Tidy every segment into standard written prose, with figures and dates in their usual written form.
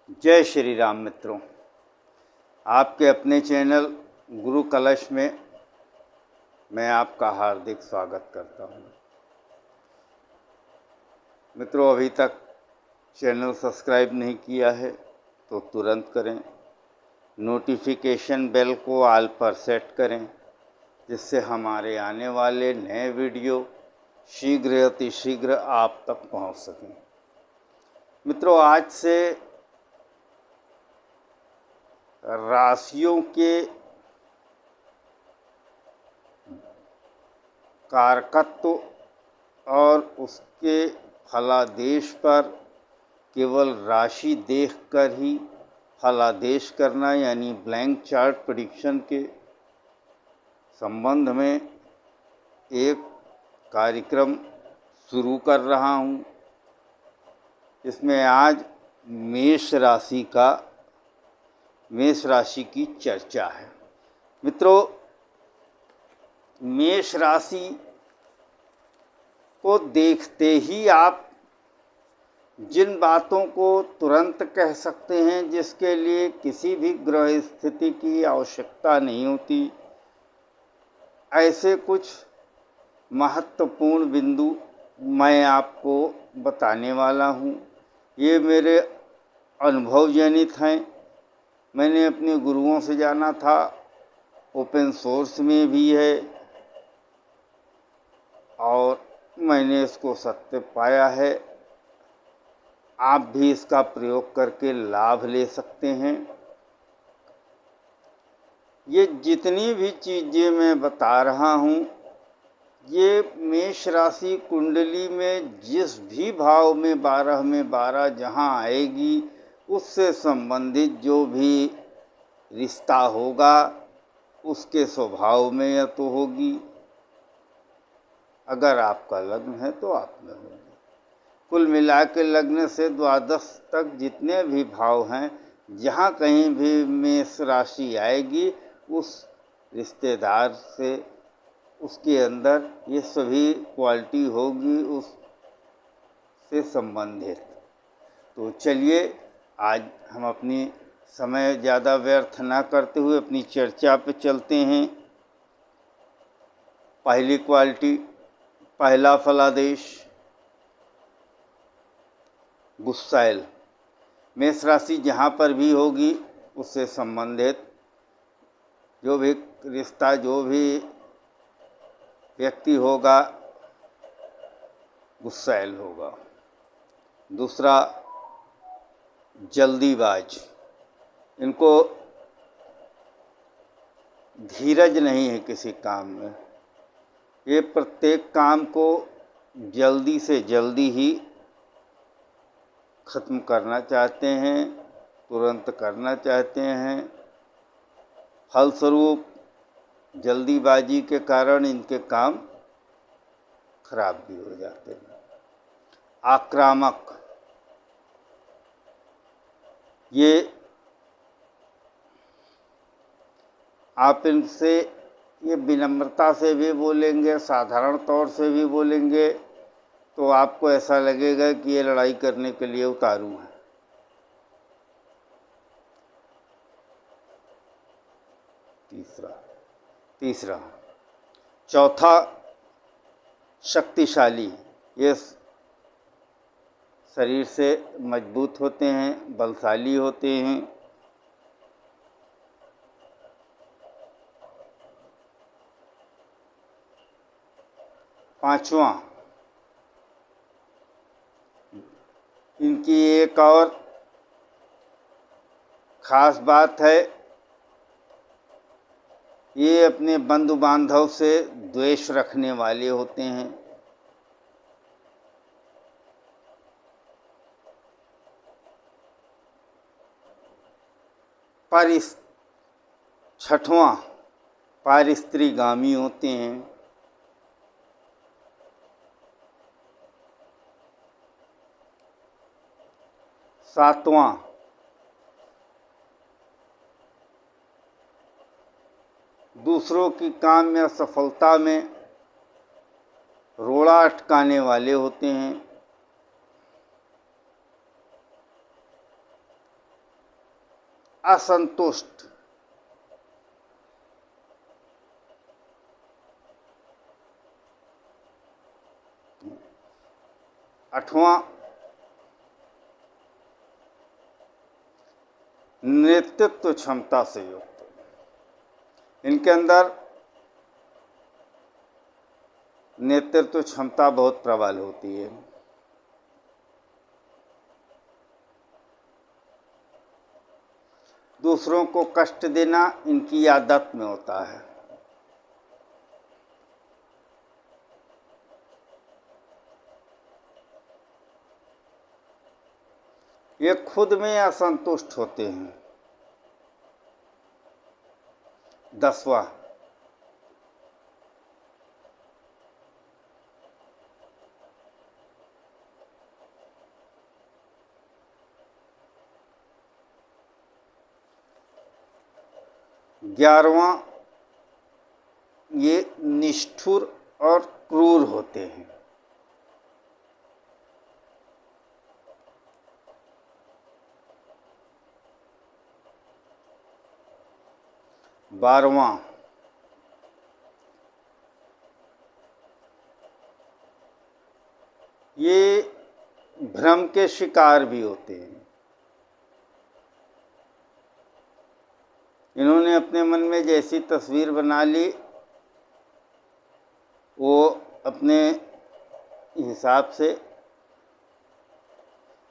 जय श्री राम मित्रों, आपके अपने चैनल गुरु कलश में मैं आपका हार्दिक स्वागत करता हूं। मित्रों, अभी तक चैनल सब्सक्राइब नहीं किया है तो तुरंत करें। नोटिफिकेशन बेल को ऑल पर सेट करें, जिससे हमारे आने वाले नए वीडियो शीघ्र अतिशीघ्र आप तक पहुंच सकें। मित्रों, आज से राशियों के कारकत्व और उसके फलादेश पर केवल राशि देखकर ही फलादेश करना यानी ब्लैंक चार्ट प्रेडिक्शन के संबंध में एक कार्यक्रम शुरू कर रहा हूं। इसमें आज मेष राशि की चर्चा है। मित्रों, मेष राशि को देखते ही आप जिन बातों को तुरंत कह सकते हैं, जिसके लिए किसी भी ग्रह स्थिति की आवश्यकता नहीं होती, ऐसे कुछ महत्वपूर्ण बिंदु मैं आपको बताने वाला हूं। ये मेरे अनुभव जनित हैं। मैंने अपने गुरुओं से जाना था, ओपन सोर्स में भी है और मैंने इसको सत्य पाया है। आप भी इसका प्रयोग करके लाभ ले सकते हैं। ये जितनी भी चीज़ें मैं बता रहा हूँ, ये मेष राशि कुंडली में जिस भी भाव में 12 में 12 जहाँ आएगी, उससे संबंधित जो भी रिश्ता होगा उसके स्वभाव में या तो होगी। अगर आपका लग्न है तो आप में होगी। कुल मिला के लग्न से द्वादश तक जितने भी भाव हैं, जहाँ कहीं भी मेष राशि आएगी, उस रिश्तेदार से उसके अंदर ये सभी क्वालिटी होगी उससे संबंधित। तो चलिए, आज हम अपनी समय ज़्यादा व्यर्थ ना करते हुए अपनी चर्चा पे चलते हैं। पहली क्वालिटी, पहला फलादेश गुस्सैल। मेष राशि जहाँ पर भी होगी उससे संबंधित जो भी रिश्ता, जो भी व्यक्ति होगा, गुस्सैल होगा। दूसरा, जल्दीबाज। इनको धीरज नहीं है किसी काम में। ये प्रत्येक काम को जल्दी से जल्दी ही ख़त्म करना चाहते हैं, तुरंत करना चाहते हैं। फलस्वरूप जल्दीबाजी के कारण इनके काम खराब भी हो जाते हैं। आक्रामक, ये आप इनसे ये विनम्रता से भी बोलेंगे, साधारण तौर से भी बोलेंगे, तो आपको ऐसा लगेगा कि ये लड़ाई करने के लिए उतारू है। तीसरा, चौथा, शक्तिशाली। ये शरीर से मजबूत होते हैं, बलशाली होते हैं। पांचवा, इनकी एक और ख़ास बात है, ये अपने बंधु बांधव से द्वेष रखने वाले होते हैं। छठवां, पारिस्त्रीगामी होते हैं। सातवां, दूसरों की काम या सफलता में रोड़ा अटकाने वाले होते हैं। असंतुष्ट। आठवां, नेतृत्व क्षमता से युक्त। इनके अंदर नेतृत्व क्षमता बहुत प्रबल होती है। दूसरों को कष्ट देना इनकी आदत में होता है। ये खुद में असंतुष्ट होते हैं। 10वां, ग्यारहवां, ये निष्ठुर और क्रूर होते हैं। 12वां, ये भ्रम के शिकार भी होते हैं। इन्होंने अपने मन में जैसी तस्वीर बना ली, वो अपने हिसाब से,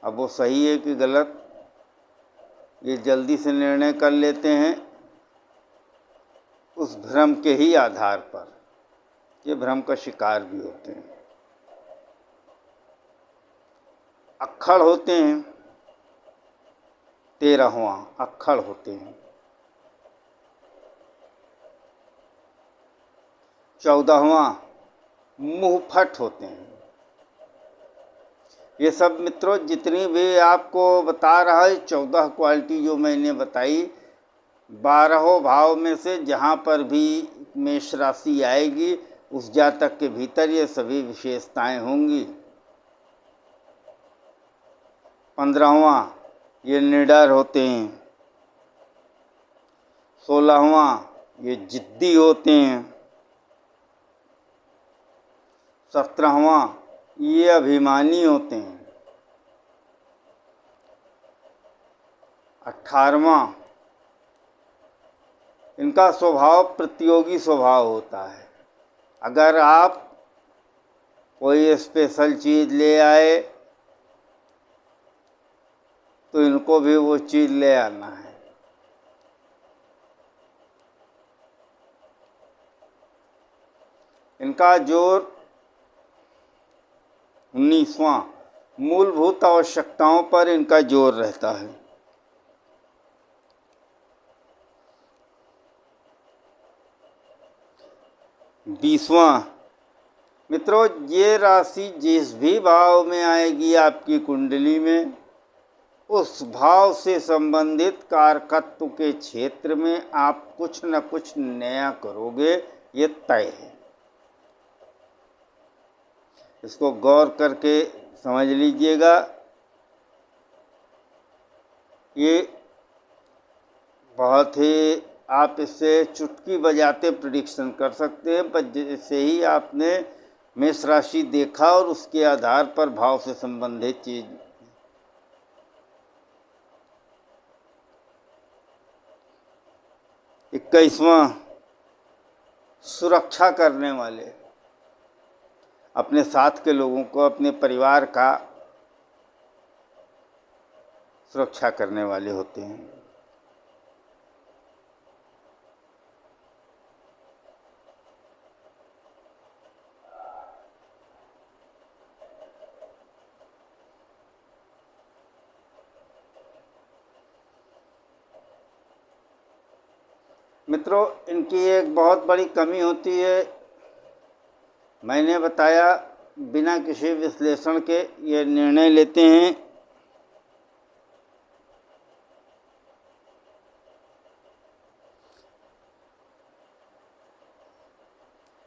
अब वो सही है कि गलत, ये जल्दी से निर्णय कर लेते हैं उस भ्रम के ही आधार पर। ये भ्रम का शिकार भी होते हैं। अक्खड़ होते हैं। 13वां, अक्खड़ होते हैं। 14वां, मुंहफट होते हैं। ये सब मित्रों जितनी भी आपको बता रहा है, 14 क्वालिटी जो मैंने बताई, 12 भाव में से जहाँ पर भी मेष राशि आएगी उस जातक के भीतर ये सभी विशेषताएं होंगी। 15वां, ये निडर होते हैं। 16वां, ये जिद्दी होते हैं। 17वां, ये अभिमानी होते हैं। 18वां, इनका स्वभाव प्रतियोगी स्वभाव होता है। अगर आप कोई स्पेशल चीज़ ले आए तो इनको भी वो चीज़ ले आना है। इनका जोर 19वां, मूलभूत आवश्यकताओं पर इनका जोर रहता है। 20वां, मित्रों ये राशि जिस भी भाव में आएगी आपकी कुंडली में, उस भाव से संबंधित कारकत्व के क्षेत्र में आप कुछ न कुछ नया करोगे, ये तय है। इसको गौर करके समझ लीजिएगा। ये बहुत ही, आप इससे चुटकी बजाते प्रेडिक्शन कर सकते हैं, पर जैसे ही आपने मेष राशि देखा और उसके आधार पर भाव से संबंधित चीज। 21वां, सुरक्षा करने वाले, अपने साथ के लोगों को, अपने परिवार का सुरक्षा करने वाले होते हैं। मित्रों इनकी एक बहुत बड़ी कमी होती है, मैंने बताया बिना किसी विश्लेषण के ये निर्णय लेते हैं।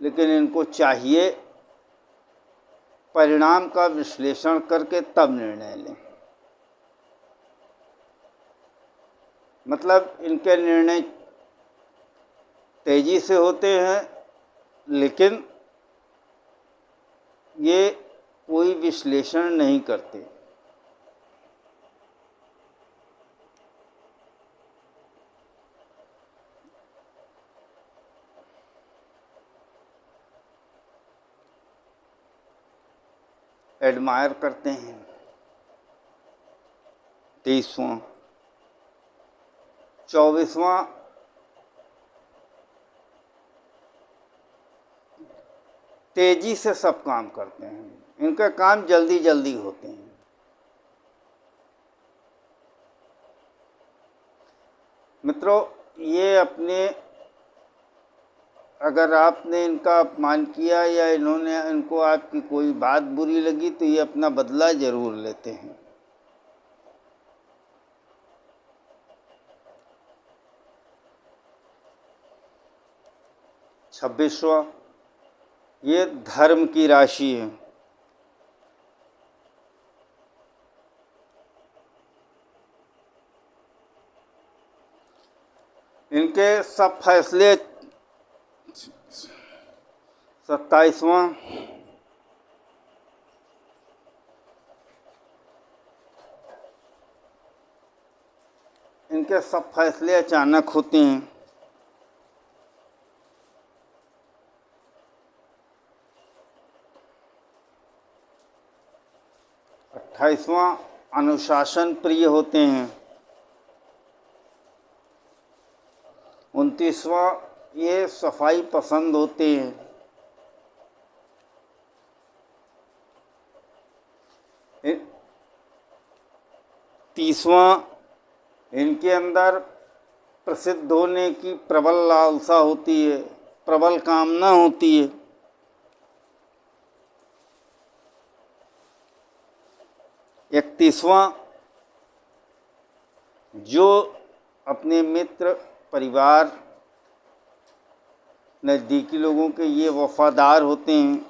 लेकिन इनको चाहिए परिणाम का विश्लेषण करके तब निर्णय लें। मतलब इनके निर्णय तेजी से होते हैं, लेकिन ये कोई विश्लेषण नहीं करते। एडमायर करते हैं। 23वां 24वां तेजी से सब काम करते हैं, इनका काम जल्दी जल्दी होते हैं। मित्रों, ये अपने, अगर आपने इनका अपमान किया या इनको आपकी कोई बात बुरी लगी तो ये अपना बदला जरूर लेते हैं। छब्बीसवां, ये धर्म की राशि है। इनके सब फैसले। 27वां, इनके सब फैसले अचानक होते हैं। 28वां, अनुशासन प्रिय होते हैं। 29वां, ये सफाई पसंद होते हैं। 30वां, इनके अंदर प्रसिद्ध होने की प्रबल लालसा होती है, प्रबल कामना होती है। 31वां, जो अपने मित्र, परिवार, नज़दीकी लोगों के ये वफादार होते हैं।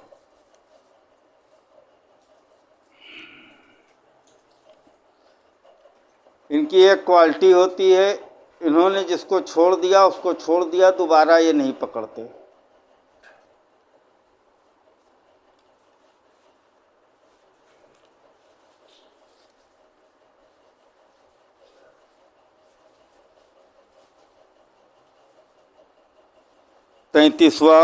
इनकी एक क्वालिटी होती है, इन्होंने जिसको छोड़ दिया उसको छोड़ दिया, दोबारा ये नहीं पकड़ते। तैंतीसवां,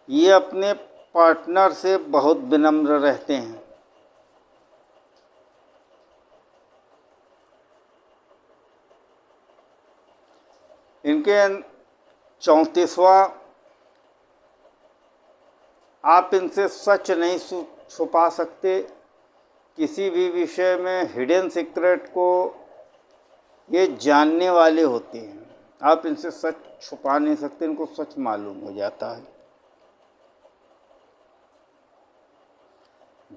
ये अपने पार्टनर से बहुत विनम्र रहते हैं। इनके 34वां, आप इनसे सच नहीं छुपा सकते। किसी भी विषय में हिडन सीक्रेट को ये जानने वाले होते हैं, आप इनसे सच छुपा नहीं सकते, इनको सच मालूम हो जाता है।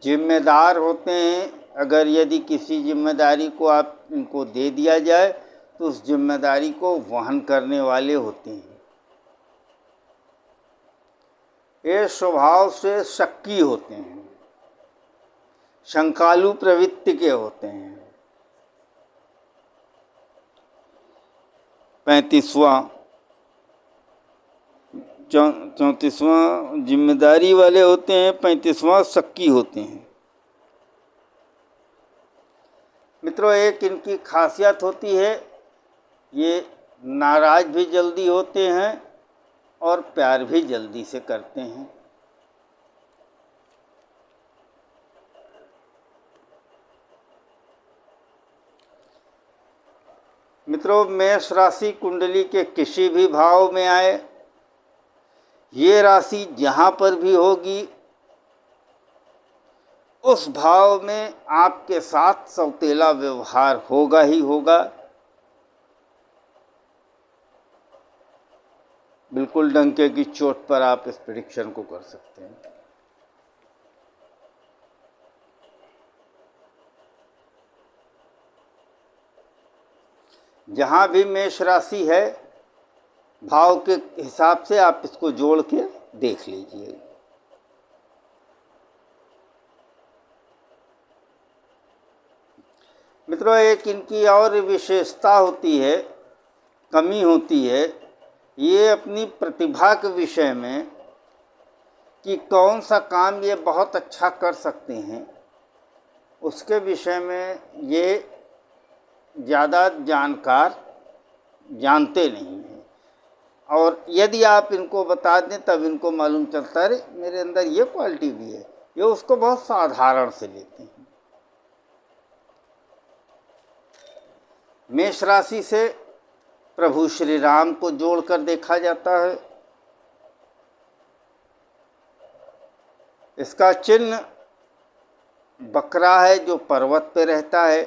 जिम्मेदार होते हैं, अगर यदि किसी जिम्मेदारी को आप इनको दे दिया जाए तो उस जिम्मेदारी को वहन करने वाले होते हैं। ये स्वभाव से शक्की होते हैं, शंकालु प्रवृत्ति के होते हैं। 35वां 34वां जिम्मेदारी वाले होते हैं, 35वां शक्की होते हैं। मित्रों, एक इनकी खासियत होती है, ये नाराज भी जल्दी होते हैं और प्यार भी जल्दी से करते हैं। मित्रों, मेष राशि कुंडली के किसी भी भाव में आए, ये राशि जहाँ पर भी होगी उस भाव में आपके साथ सौतेला व्यवहार होगा ही होगा। बिल्कुल डंके की चोट पर आप इस प्रेडिक्शन को कर सकते हैं। जहाँ भी मेष राशि है, भाव के हिसाब से आप इसको जोड़ के देख लीजिए। मित्रों, मित्रों, एक इनकी और विशेषता होती है, कमी होती है, ये अपनी प्रतिभा के विषय में कि कौन सा काम ये बहुत अच्छा कर सकते हैं, उसके विषय में ये ज़्यादा जानते नहीं हैं। और यदि आप इनको बता दें तब इनको मालूम चलता है, अरे मेरे अंदर ये क्वालिटी भी है, ये उसको बहुत साधारण से लेते हैं। मेष राशि से प्रभु श्री राम को जोड़कर देखा जाता है। इसका चिन्ह बकरा है जो पर्वत पे रहता है।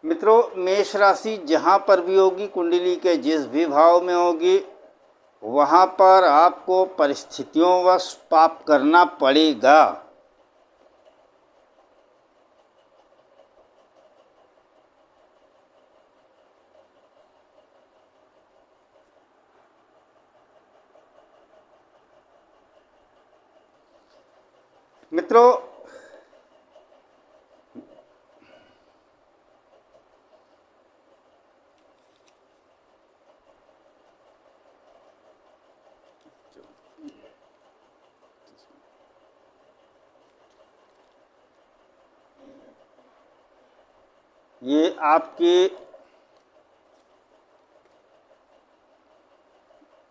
मित्रों, मेष राशि जहाँ पर भी होगी, कुंडली के जिस भी भाव में होगी, वहाँ पर आपको परिस्थितियों वश पाप करना पड़ेगा। मित्रों, ये आपके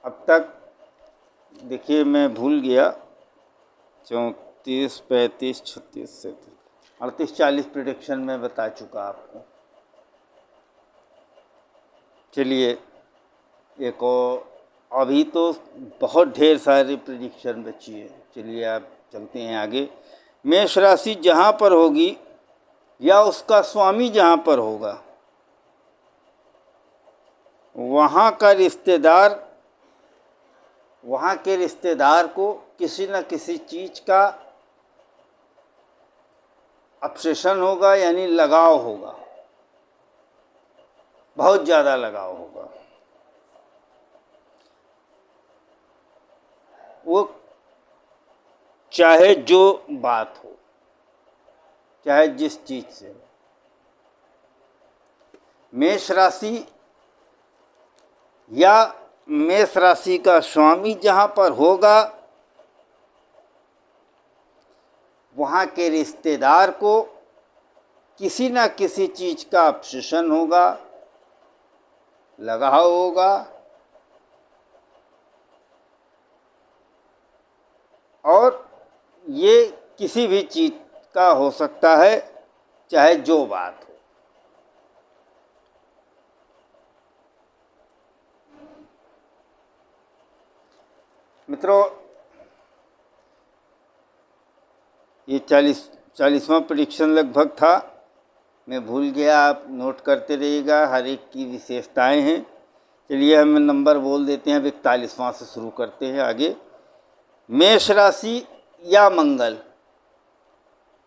अब तक, देखिए मैं भूल गया, 34, 35, 36, 38, 40 प्रेडिक्शन में बता चुका आपको। चलिए एक और, अभी तो बहुत ढेर सारी प्रेडिक्शन बची है। चलिए आप चलते हैं आगे। मेष राशि जहाँ पर होगी या उसका स्वामी जहाँ पर होगा, वहाँ का रिश्तेदार, वहाँ के रिश्तेदार को किसी न किसी चीज़ का ऑब्सेशन होगा, यानी लगाव होगा, बहुत ज़्यादा लगाव होगा। वो चाहे जो बात हो, चाहे जिस चीज़ से हो। मेष राशि या मेष राशि का स्वामी जहाँ पर होगा, वहाँ के रिश्तेदार को किसी न किसी चीज़ का ऑब्सेशन होगा, लगाव होगा, और ये किसी भी चीज़ का हो सकता है, चाहे जो बात हो। मित्रों, ये 40वां प्रेडिक्शन लगभग था, मैं भूल गया, आप नोट करते रहिएगा, हर एक की विशेषताएं हैं। चलिए हम नंबर बोल देते हैं, अब 41वां से शुरू करते हैं आगे। मेष राशि या मंगल,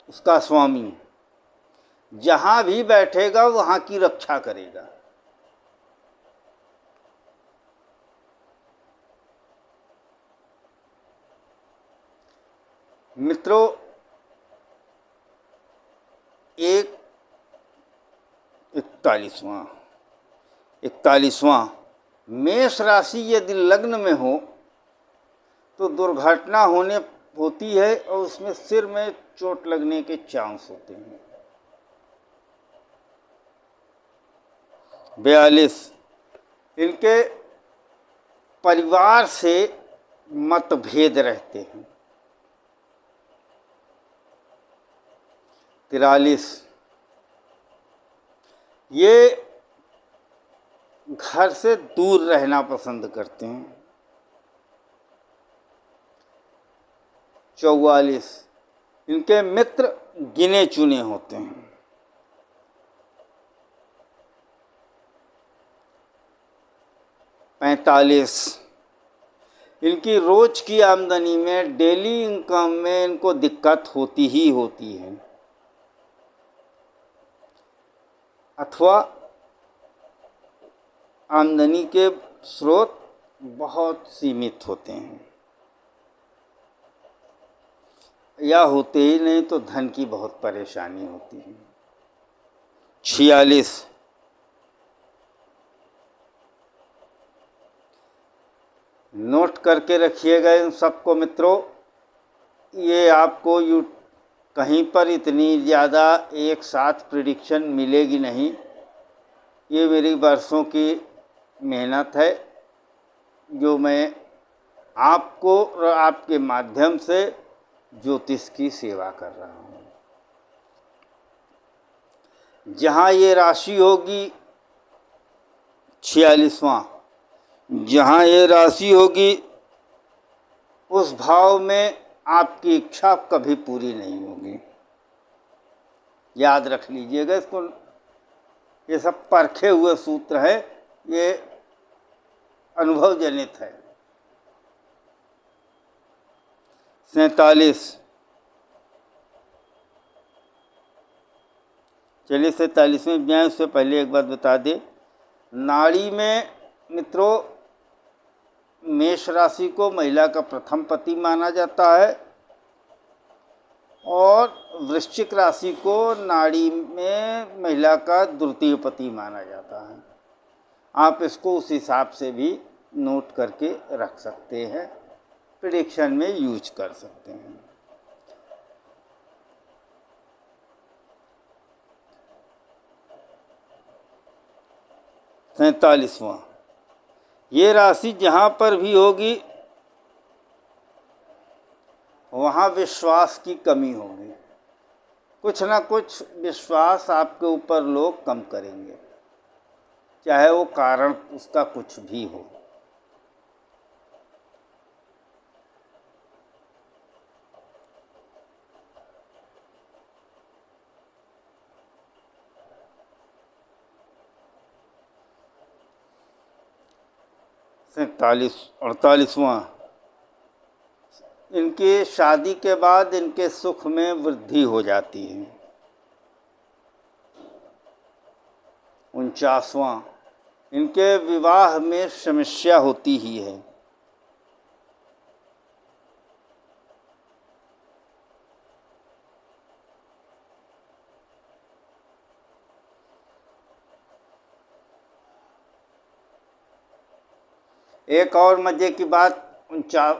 उसका स्वामी जहाँ भी बैठेगा वहाँ की रक्षा करेगा। मित्रों, 41वां मेष राशि यदि लग्न में हो तो दुर्घटना होती है और उसमें सिर में चोट लगने के चांस होते हैं। 42, इनके परिवार से मतभेद रहते हैं। 43, ये घर से दूर रहना पसंद करते हैं। 44, इनके मित्र गिने चुने होते हैं। 45, इनकी रोज की आमदनी में, डेली इनकम में इनको दिक्कत होती ही होती है, अथवा आमदनी के स्रोत बहुत सीमित होते हैं। या होते ही नहीं तो धन की बहुत परेशानी होती है। 46, नोट करके रखिएगा इन सबको मित्रों। ये आपको कहीं पर इतनी ज़्यादा एक साथ प्रिडिक्शन मिलेगी नहीं। ये मेरी वर्षों की मेहनत है जो मैं आपको और आपके माध्यम से ज्योतिष की सेवा कर रहा हूँ। जहाँ ये राशि होगी 46वां, जहाँ ये राशि होगी उस भाव में आपकी इच्छा कभी पूरी नहीं होगी। याद रख लीजिएगा इसको। ये सब परखे हुए सूत्र है, ये अनुभव जनित है। 47, चलिए 47वें जाए उससे पहले एक बात बता दें। नाड़ी में मित्रों मेष राशि को महिला का प्रथम पति माना जाता है और वृश्चिक राशि को नाड़ी में महिला का द्वितीय पति माना जाता है। आप इसको उस हिसाब से भी नोट करके रख सकते हैं, प्रेडिक्शन में यूज कर सकते हैं। सैंतालीसवां, ये राशि जहाँ पर भी होगी वहाँ विश्वास की कमी होगी। कुछ ना कुछ विश्वास आपके ऊपर लोग कम करेंगे, चाहे वो कारण उसका कुछ भी हो। सैंतालीस, 48वां, इनके शादी के बाद इनके सुख में वृद्धि हो जाती है। 49वां, इनके विवाह में समस्या होती ही है। 1 और मजे की बात 50,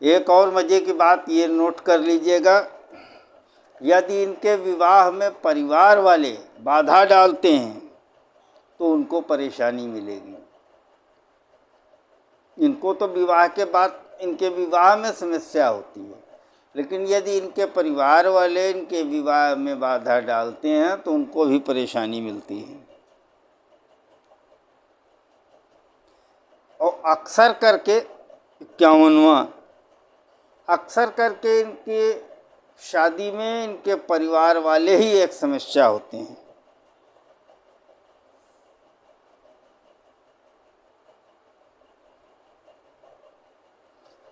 एक और मजे की बात ये नोट कर लीजिएगा। यदि इनके विवाह में परिवार वाले बाधा डालते हैं तो उनको परेशानी मिलेगी। इनको तो विवाह के बाद इनके विवाह में समस्या होती है, लेकिन यदि इनके परिवार वाले इनके विवाह में बाधा डालते हैं तो उनको भी परेशानी मिलती है। और अक्सर करके 51वां, अक्सर करके इनके शादी में इनके परिवार वाले ही एक समस्या होते हैं।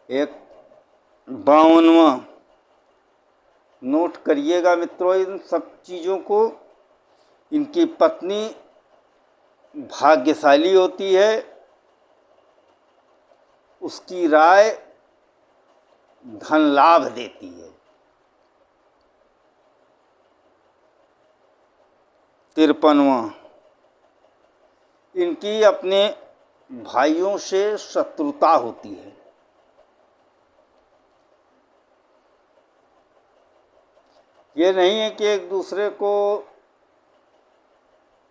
एक 52वां, नोट करिएगा मित्रों इन सब चीज़ों को। इनकी पत्नी भाग्यशाली होती है, उसकी राय धन लाभ देती है। 53वां, इनकी अपने भाइयों से शत्रुता होती है। ये नहीं है कि एक दूसरे को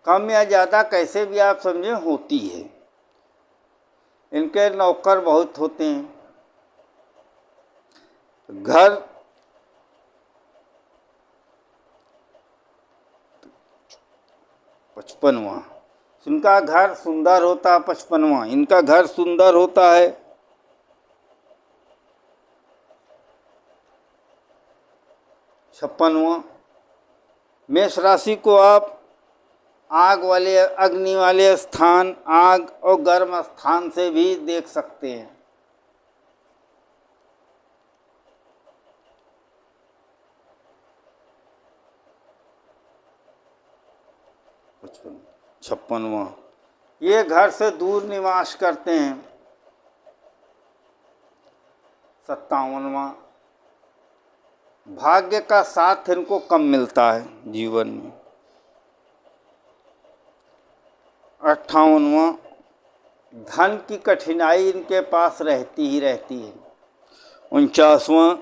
कम या ज़्यादा कैसे भी आप समझें, होती है। इनके नौकर बहुत होते हैं। घर 55वां, इनका घर सुंदर होता है। 55वां, इनका घर सुंदर होता है। 56वां, मेष राशि को आप आग वाले अग्नि वाले स्थान, आग और गर्म स्थान से भी देख सकते हैं। 56वां, ये घर से दूर निवास करते हैं। 57वां, भाग्य का साथ इनको कम मिलता है जीवन में। 58वां, धन की कठिनाई इनके पास रहती ही रहती है। 49वां,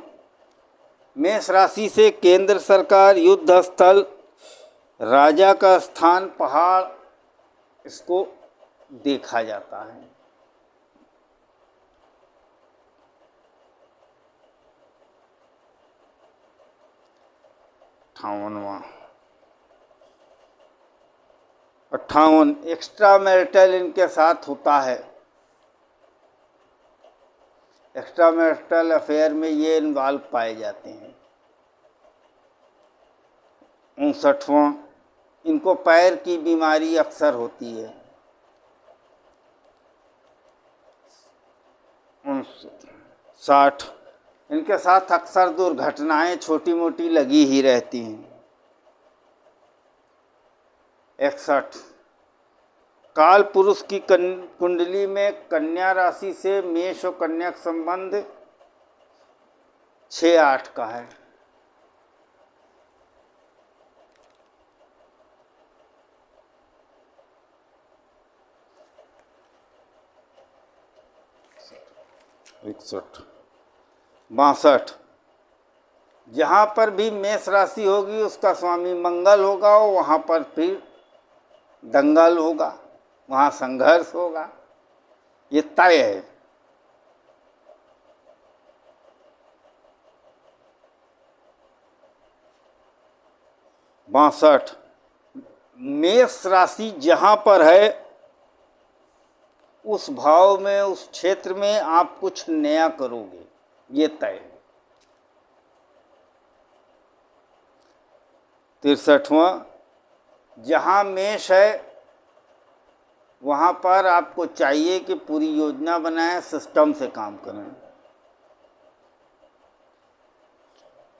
मेष राशि से केंद्र सरकार, युद्ध स्थल, राजा का स्थान, पहाड़, इसको देखा जाता है। 58 एक्स्ट्रा मैरिटल इनके साथ होता है। एक्स्ट्रा मैरिटल अफेयर में ये इन्वॉल्व पाए जाते हैं। 59वां, इनको पैर की बीमारी अक्सर होती है। 60, इनके साथ अक्सर दुर्घटनाएं छोटी मोटी लगी ही रहती हैं। 61, काल पुरुष की कुंडली में कन्या राशि से मेष और कन्या का संबंध 6-8 का है। 61, 62, जहाँ पर भी मेष राशि होगी उसका स्वामी मंगल होगा, वहाँ पर फिर दंगल होगा, वहाँ संघर्ष होगा, ये तय है। 62, मेष राशि जहाँ पर है उस भाव में, उस क्षेत्र में आप कुछ नया करोगे, ये तय है। 63वां, जहाँ मेष है वहाँ पर आपको चाहिए कि पूरी योजना बनाएं, सिस्टम से काम करें।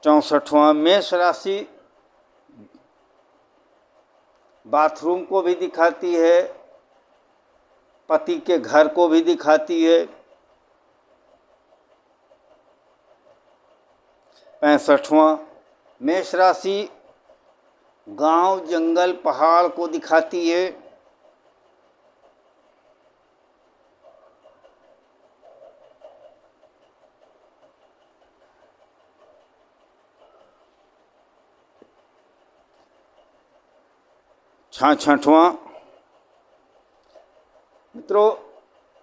64वां, मेष राशि बाथरूम को भी दिखाती है, पति के घर को भी दिखाती है। 65वां, मेष राशि गांव, जंगल, पहाड़ को दिखाती है। 66वां, मित्रों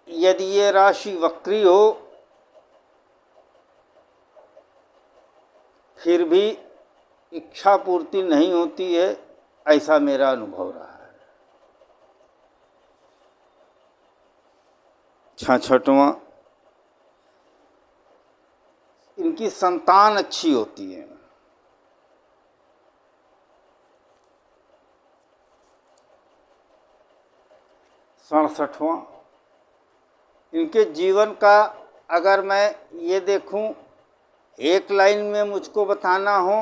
यदि ये राशि वक्री हो फिर भी इच्छा पूर्ति नहीं होती है, ऐसा मेरा अनुभव रहा है। 66वां, इनकी संतान अच्छी होती है। 67वां, इनके जीवन का अगर मैं ये देखूं एक लाइन में मुझको बताना हो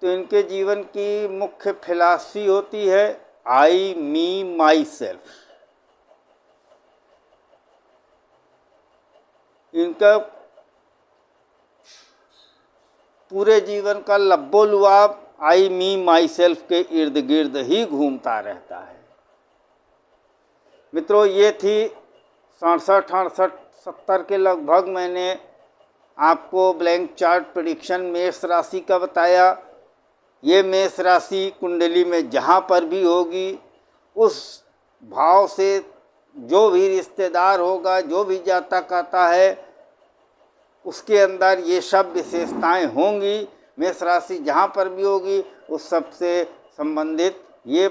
तो इनके जीवन की मुख्य फिलॉसफी होती है आई, मी, माई सेल्फ। इनका पूरे जीवन का लब्बो लुआब आई, मी, माई सेल्फ के इर्द गिर्द ही घूमता रहता है। मित्रों ये थी 67, 68, 70 के लगभग मैंने आपको ब्लैंक चार्ट प्रेडिक्शन मेष राशि का बताया। ये मेष राशि कुंडली में जहाँ पर भी होगी उस भाव से जो भी रिश्तेदार होगा, जो भी जातक आता है उसके अंदर ये सब विशेषताएं होंगी। मेष राशि जहाँ पर भी होगी उस सब से संबंधित ये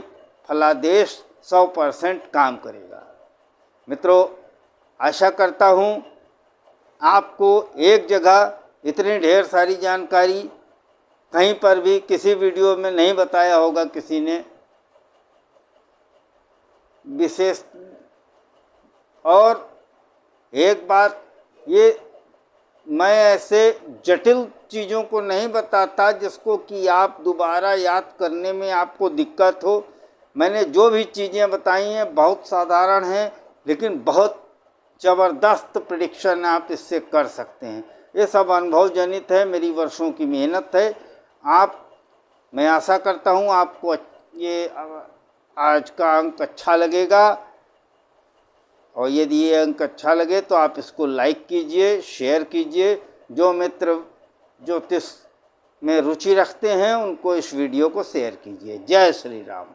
फलादेश 100% काम करेगा। मित्रों आशा करता हूँ आपको एक जगह इतनी ढेर सारी जानकारी कहीं पर भी किसी वीडियो में नहीं बताया होगा किसी ने विशेष। और एक बात, ये मैं ऐसे जटिल चीज़ों को नहीं बताता जिसको कि आप दोबारा याद करने में आपको दिक्कत हो। मैंने जो भी चीज़ें बताई हैं बहुत साधारण हैं, लेकिन बहुत ज़बरदस्त प्रेडिक्शन आप इससे कर सकते हैं। ये सब अनुभव जनित है, मेरी वर्षों की मेहनत है। मैं आशा करता हूँ आपको ये आज का अंक अच्छा लगेगा, और यदि ये अंक अच्छा लगे तो आप इसको लाइक कीजिए, शेयर कीजिए। जो मित्र ज्योतिष में रुचि रखते हैं उनको इस वीडियो को शेयर कीजिए। जय श्री राम।